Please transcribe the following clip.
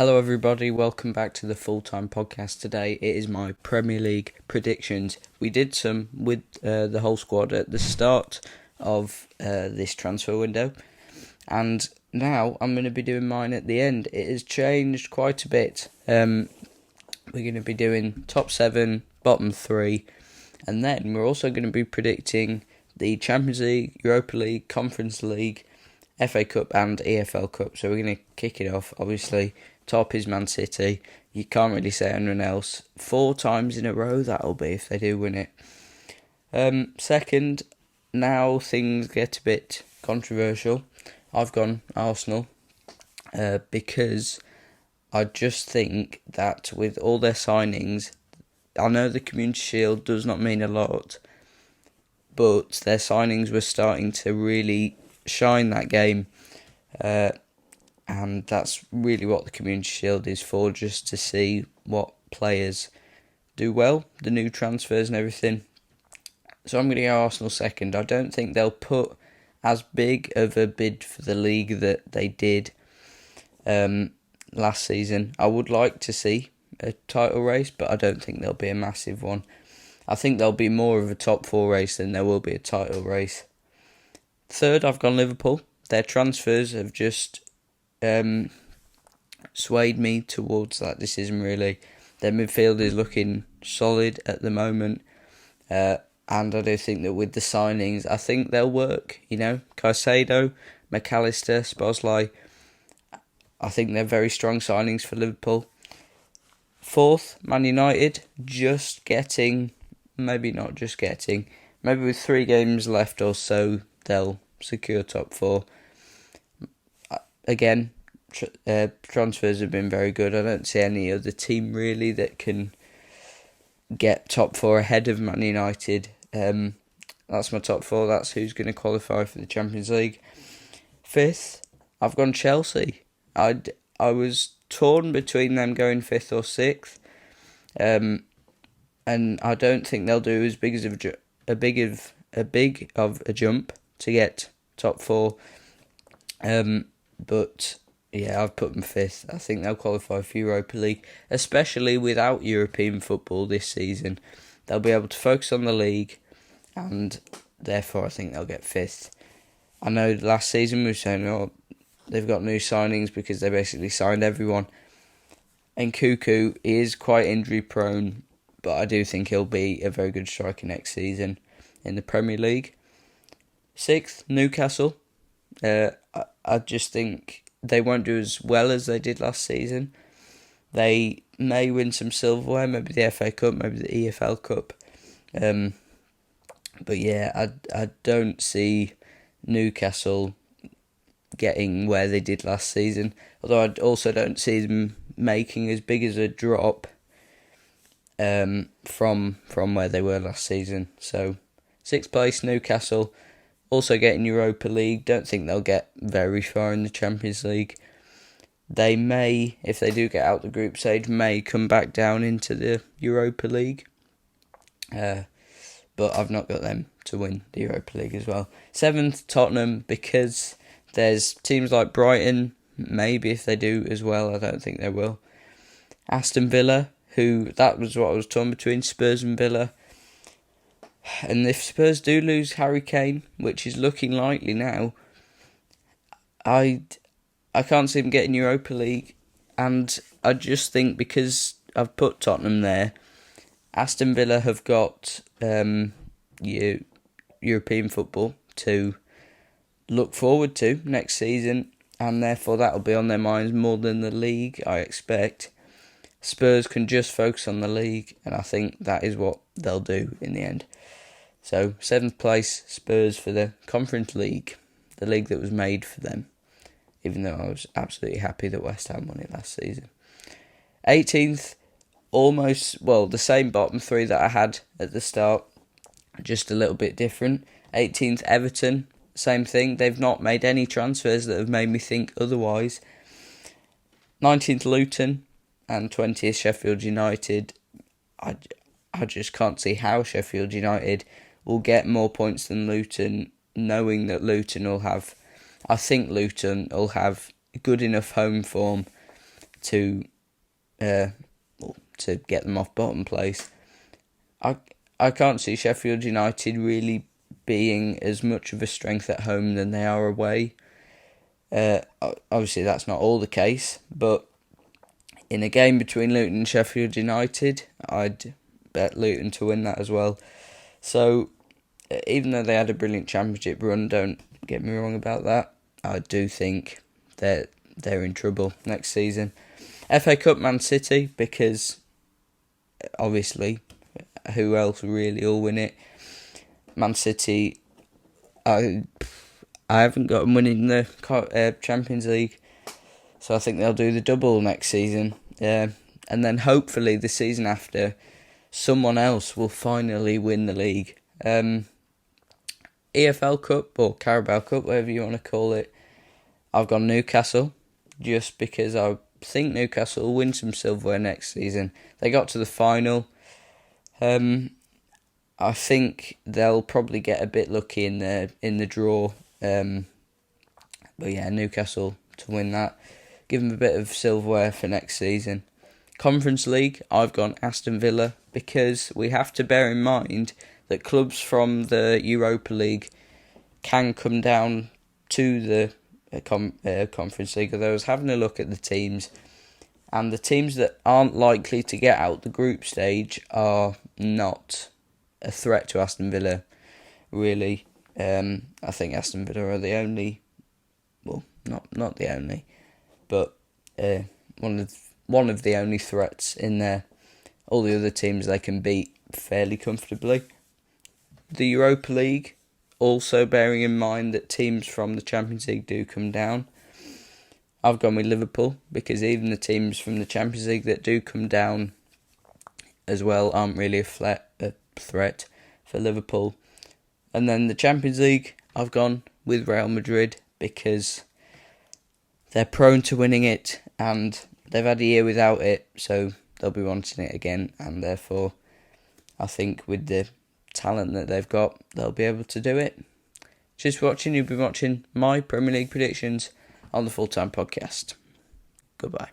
Hello, everybody. Welcome back to the full-time podcast. Today it is my Premier League predictions. We did some with the whole squad at the start of this transfer window, and now I'm going to be doing mine at the end. It has changed quite a bit. We're going to be doing top 7, bottom 3, and then we're also going to be predicting the Champions League, Europa League, Conference League, FA Cup and EFL Cup. So we're going to kick it off, obviously. Top is Man City. You can't really say anyone else. 4 times in a row that'll be if they do win it. Second, now things get a bit controversial. I've gone Arsenal because I just think that with all their signings, I know the Community Shield does not mean a lot, but their signings were starting to really shine that game. And that's really what the Community Shield is for, just to see what players do well, the new transfers and everything. So I'm going to go Arsenal second. I don't think they'll put as big of a bid for the league that they did last season. I would like to see a title race, but I don't think there'll be a massive one. I think there'll be more of a top 4 race than there will be a title race. Third, I've gone Liverpool. Their transfers have just swayed me towards that decision, really. Their midfield is looking solid at the moment, and I do think that with the signings, I think they'll work. Caicedo, McAllister, Szoboszlai, I think they're very strong signings for Liverpool. Fourth, Man United, maybe with 3 games left or so, they'll secure top 4. Again, transfers have been very good. I don't see any other team really that can get top 4 ahead of Man United. That's my top 4. That's who's going to qualify for the Champions League. Fifth, I've gone Chelsea. I was torn between them going 5th or 6th, and I don't think they'll do as big of a jump to get top 4. But yeah, I've put them 5th. I think they'll qualify for Europa League, especially without European football this season. They'll be able to focus on the league, and therefore I think they'll get 5th. I know last season we were saying, they've got new signings because they basically signed everyone. And Nkunku is quite injury prone, but I do think he'll be a very good striker next season in the Premier League. 6th, Newcastle. I just think they won't do as well as they did last season. They may win some silverware, maybe the FA Cup, maybe the EFL Cup. But yeah, I don't see Newcastle getting where they did last season. Although I also don't see them making as big as a drop from where they were last season. So 6th place, Newcastle. Also getting Europa League. Don't think they'll get very far in the Champions League. They may, if they do get out the group stage, may come back down into the Europa League. But I've not got them to win the Europa League as well. 7th, Tottenham, because there's teams like Brighton, maybe if they do as well, I don't think they will. Aston Villa, that was what I was torn between, Spurs and Villa. And if Spurs do lose Harry Kane, which is looking likely now, I can't see them getting Europa League. And I just think because I've put Tottenham there, Aston Villa have got European football to look forward to next season, and therefore that'll be on their minds more than the league, I expect. Spurs can just focus on the league, and I think that is what they'll do in the end. So 7th place, Spurs for the Conference League, the league that was made for them, even though I was absolutely happy that West Ham won it last season. 18th, the same bottom 3 that I had at the start, just a little bit different. 18th, Everton, same thing. They've not made any transfers that have made me think otherwise. 19th, Luton, and 20th, Sheffield United. I just can't see how Sheffield United will get more points than Luton, knowing that Luton will have good enough home form to to get them off bottom place. I can't see Sheffield United really being as much of a strength at home than they are away. Obviously, that's not all the case, but in a game between Luton and Sheffield United, I'd bet Luton to win that as well. So, even though they had a brilliant championship run, don't get me wrong about that, I do think they're in trouble next season. FA Cup Man City, because obviously, who else really will win it? Man City, I haven't got them winning the Champions League, so I think they'll do the double next season. And then hopefully the season after, someone else will finally win the league. EFL Cup or Carabao Cup, whatever you want to call it, I've gone Newcastle, just because I think Newcastle will win some silverware next season. They got to the final. I think they'll probably get a bit lucky in the draw. But yeah, Newcastle to win that. Give them a bit of silverware for next season. Conference League, I've gone Aston Villa, because we have to bear in mind that clubs from the Europa League can come down to the Conference League. Although I was having a look at the teams, and the teams that aren't likely to get out the group stage are not a threat to Aston Villa, really. I think Aston Villa are the only, well, not the only, but one of the only threats in there. All the other teams they can beat fairly comfortably. The Europa League, also bearing in mind that teams from the Champions League do come down. I've gone with Liverpool, because even the teams from the Champions League that do come down as well aren't really a threat for Liverpool. And then the Champions League, I've gone with Real Madrid, because they're prone to winning it, and they've had a year without it, so they'll be wanting it again, and therefore I think with the talent that they've got, they'll be able to do it. Just for watching, you've been watching my Premier League predictions on the Full Time Podcast. Goodbye.